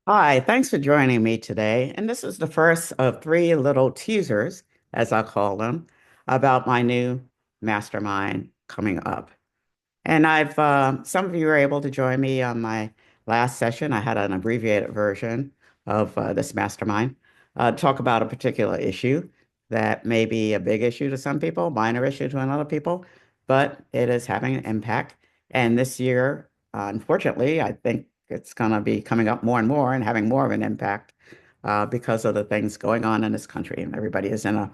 Hi, thanks for joining me today. And this is the first of three little teasers, as I call them, about my new mastermind coming up. And some of you were able to join me on my last session. I had an abbreviated version of this mastermind, talk about a particular issue that may be a big issue to some people, minor issue to other people, but it is having an impact. And this year, unfortunately, I think it's going to be coming up more and more and having more of an impact because of the things going on in this country. And everybody is in a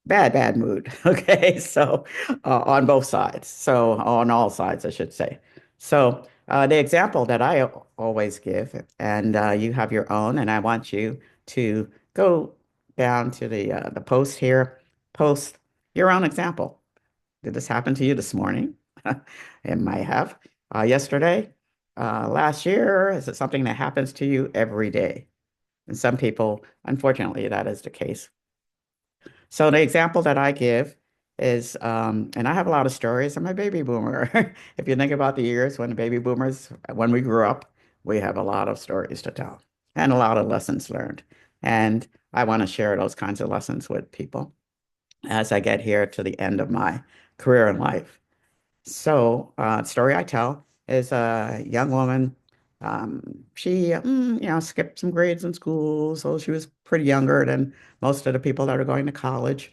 bad mood. Okay. So, on both sides. So, on all sides, I should say. So, the example that I always give, and you have your own, and I want you to go down to the post here, post your own example. Did this happen to you this morning? It might have. Yesterday, last year, is it something that happens to you every day? And some people, unfortunately, that is the case. So the example that I give is, and I have a lot of stories. I'm a baby boomer. If you think about the years when the baby boomers, when we grew up, we have a lot of stories to tell and a lot of lessons learned. And I want to share those kinds of lessons with people as I get here to the end of my career in life. So, story I tell is a young woman. She, skipped some grades in school, so she was pretty younger than most of the people that are going to college.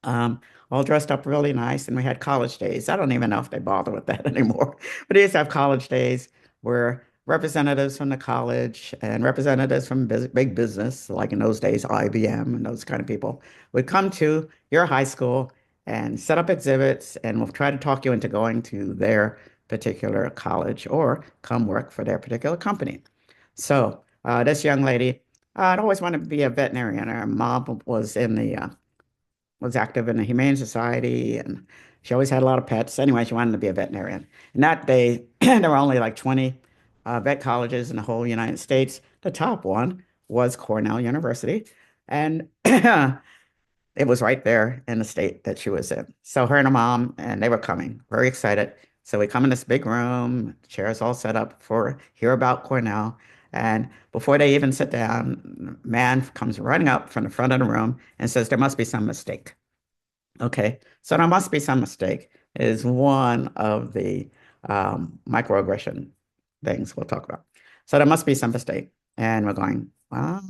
Um, all dressed up really nice, and we had college days. I don't even know if they bother with that anymore, but they used to have college days where representatives from the college and representatives from big business, like in those days, IBM and those kind of people, would come to your high school and set up exhibits, and we'll try to talk you into going to their particular college or come work for their particular company. So, this young lady, I'd always wanted to be a veterinarian. Her mom was active in the Humane Society, and she always had a lot of pets. Anyway, she wanted to be a veterinarian. And that day, there were only like 20 vet colleges in the whole United States. The top one was Cornell University, and it was right there in the state that she was in. So her and her mom, and they were coming, very excited. So we come in this big room, chairs all set up for hear about Cornell. And before they even sit down, man comes running up from the front of the room and says, there must be some mistake. Okay, so there must be some mistake is one of the microaggression things we'll talk about. So there must be some mistake. And we're going,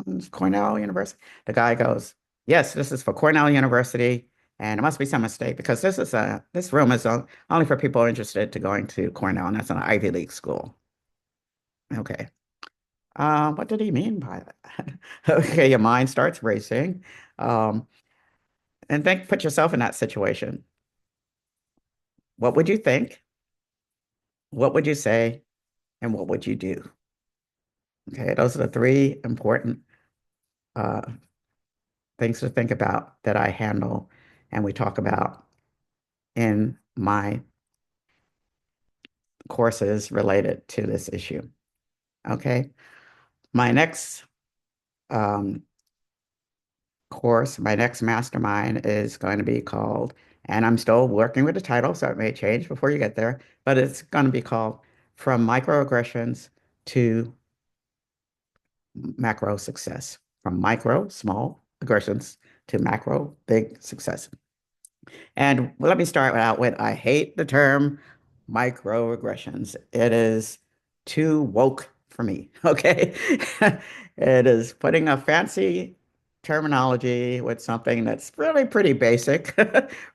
it's Cornell University. The guy goes, yes, this is for Cornell University. And it must be some mistake because this room is only for people interested to going to Cornell, and that's an Ivy League school. Okay. What did he mean by that? Okay, your mind starts racing. Um, and put yourself in that situation. What would you think? What would you say? And what would you do? Okay, those are the three important uh, things to think about that I handle and we talk about in my courses related to this issue. Okay, my next um, course, my next mastermind is going to be called, and I'm still working with the title, so it may change before you get there, but it's going to be called From Microaggressions to Macro Success. From micro, small aggressions to macro, big success. And let me start out with I hate the term microaggressions. It is too woke for me. Okay. It is putting a fancy terminology with something that's really pretty basic,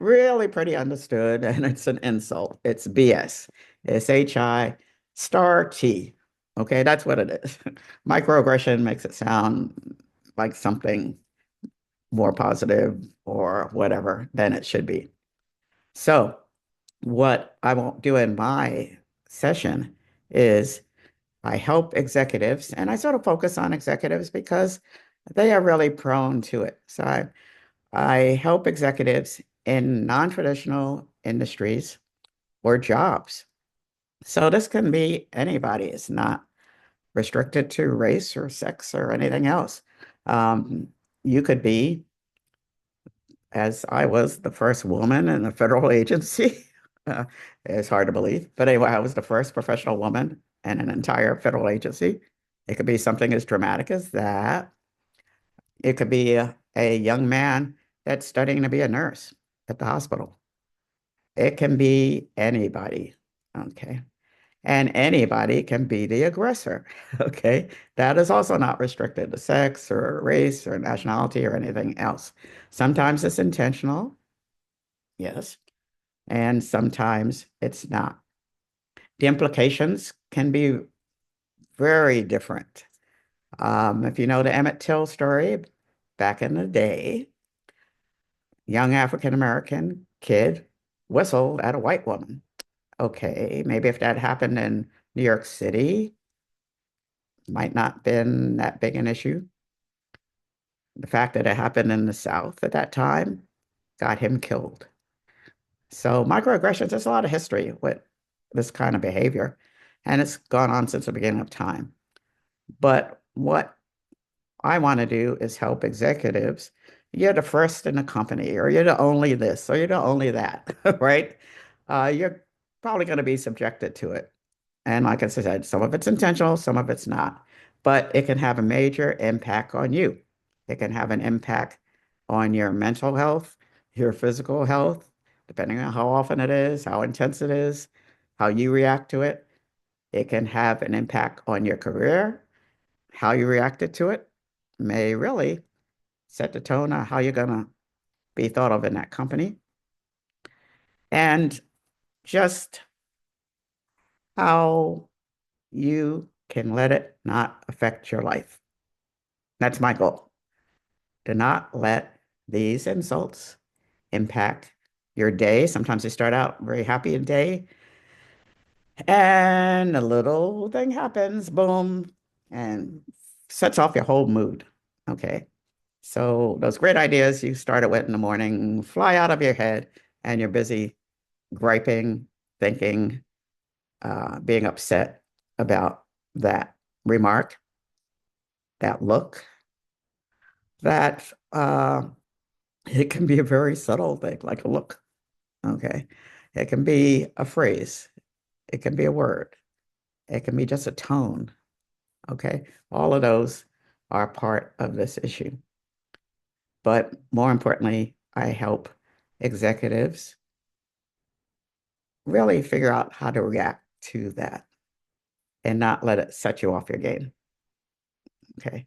really pretty understood, and it's an insult. It's BS. It's HI star T. Okay, that's what it is. Microaggression makes it sound like something more positive or whatever than it should be. So, what I won't do in my session is I help executives, and I sort of focus on executives because they are really prone to it. So, I help executives in non-traditional industries or jobs. So, this can be anybody. It's not restricted to race or sex or anything else. Um, you could be as I was the first woman in a federal agency. It's hard to believe. But anyway, I was the first professional woman in an entire federal agency. It could be something as dramatic as that. It could be a young man that's studying to be a nurse at the hospital. It can be anybody. Okay. And anybody can be the aggressor. Okay. That is also not restricted to sex or race or nationality or anything else. Sometimes it's intentional, yes, and sometimes it's not. The implications can be very different. If you know the Emmett Till story, back in the day, young African American kid whistled at a white woman. Okay, maybe if that happened in New York City, might not been that big an issue. The fact that it happened in the South at that time got him killed. So microaggressions, there's a lot of history with this kind of behavior, and it's gone on since the beginning of time. But what I want to do is help executives. You're the first in the company, or you're the only this, or you're the only that, right? You're probably going to be subjected to it. And like I said, some of it's intentional, some of it's not. But it can have a major impact on you. It can have an impact on your mental health, your physical health, depending on how often it is, how intense it is, how you react to it. It can have an impact on your career. How you reacted to it may really set the tone on how you're going to be thought of in that company and just how you can let it not affect your life. That's my goal, to not let these insults impact your day. Sometimes you start out very happy a day, and a little thing happens, boom, and sets off your whole mood. Okay. So those great ideas you started with in the morning fly out of your head, and you're busy griping, thinking, being upset about that remark, that look, that it can be a very subtle thing, like a look. Okay. It can be a phrase. It can be a word. It can be just a tone. Okay. All of those are part of this issue. But more importantly, I help executives really figure out how to react to that and not let it set you off your game. Okay.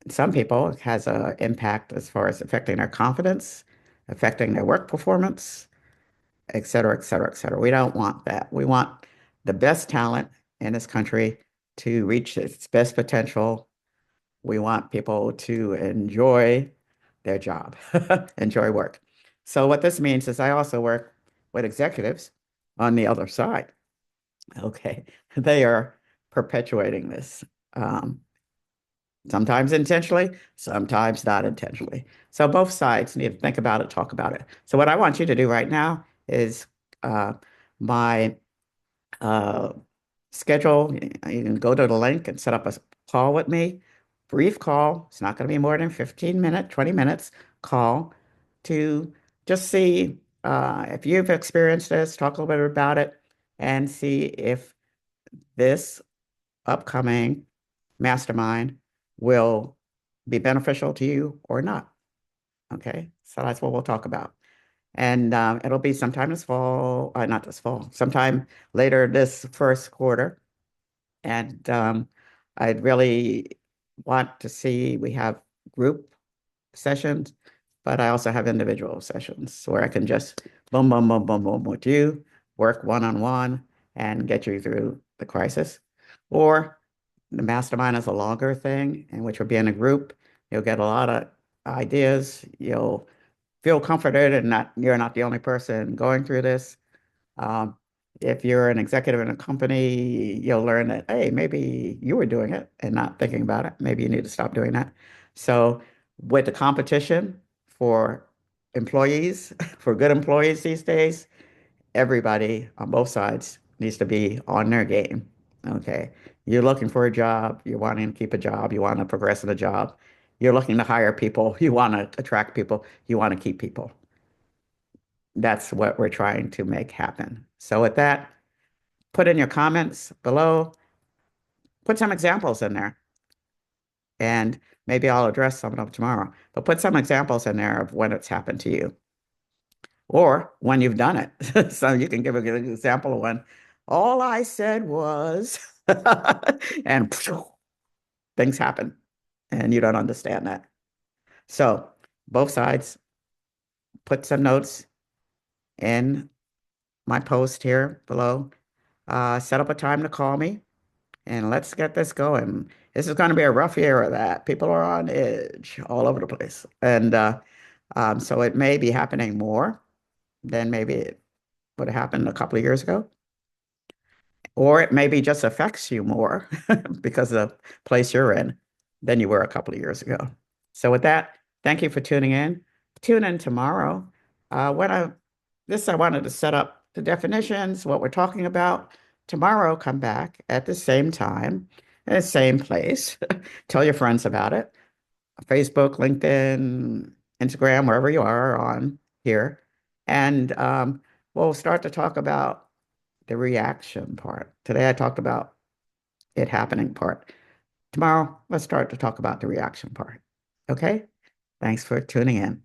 Some people it has an impact as far as affecting their confidence, affecting their work performance, et cetera, et cetera, et cetera. We don't want that. We want the best talent in this country to reach its best potential. We want people to enjoy their job, enjoy work. So what this means is I also work with executives on the other side. Okay. They are perpetuating this. Sometimes intentionally, sometimes not intentionally. So both sides need to think about it, talk about it. So what I want you to do right now is uh, my uh, schedule. You can go to the link and set up a call with me. Brief call. It's not going to be more than 15 minutes, 20 minutes call to just see if you've experienced this, talk a little bit about it, and see if this upcoming mastermind will be beneficial to you or not. Okay, so that's what we'll talk about. And it'll be sometime this fall, not this fall, sometime later this first quarter. And I'd really want to see we have group sessions, but I also have individual sessions where I can just boom, boom, boom, boom, boom with you, work one-on-one and get you through the crisis. Or the mastermind is a longer thing in which we'll be in a group. You'll get a lot of ideas. You'll feel comforted and not you're not the only person going through this. Um, if you're an executive in a company, you'll learn that, hey, maybe you were doing it and not thinking about it. Maybe you need to stop doing that. So with the competition for employees, for good employees these days, everybody on both sides needs to be on their game. Okay. You're looking for a job, you're wanting to keep a job, you want to progress in a job, you're looking to hire people, you want to attract people, you want to keep people. That's what we're trying to make happen. So with that, put in your comments below. Put some examples in there, and maybe I'll address some of them tomorrow. But put some examples in there of when it's happened to you or when you've done it. So you can give a good example of when all I said was, and things happen, and you don't understand that. So both sides, put some notes in my post here below. Set up a time to call me and let's get this going. This is going to be a rough year of that. People are on edge all over the place. And so it may be happening more than maybe it would have happened a couple of years ago. Or it maybe just affects you more because of the place you're in than you were a couple of years ago. So with that, thank you for tuning in. Tune in tomorrow. When I wanted to set up the definitions, what we're talking about. Tomorrow, come back at the same time, in the same place. Tell your friends about it. Facebook, LinkedIn, Instagram, wherever you are on here. And we'll start to talk about the reaction part. Today I talked about it happening part. Tomorrow, let's start to talk about the reaction part. Okay? Thanks for tuning in.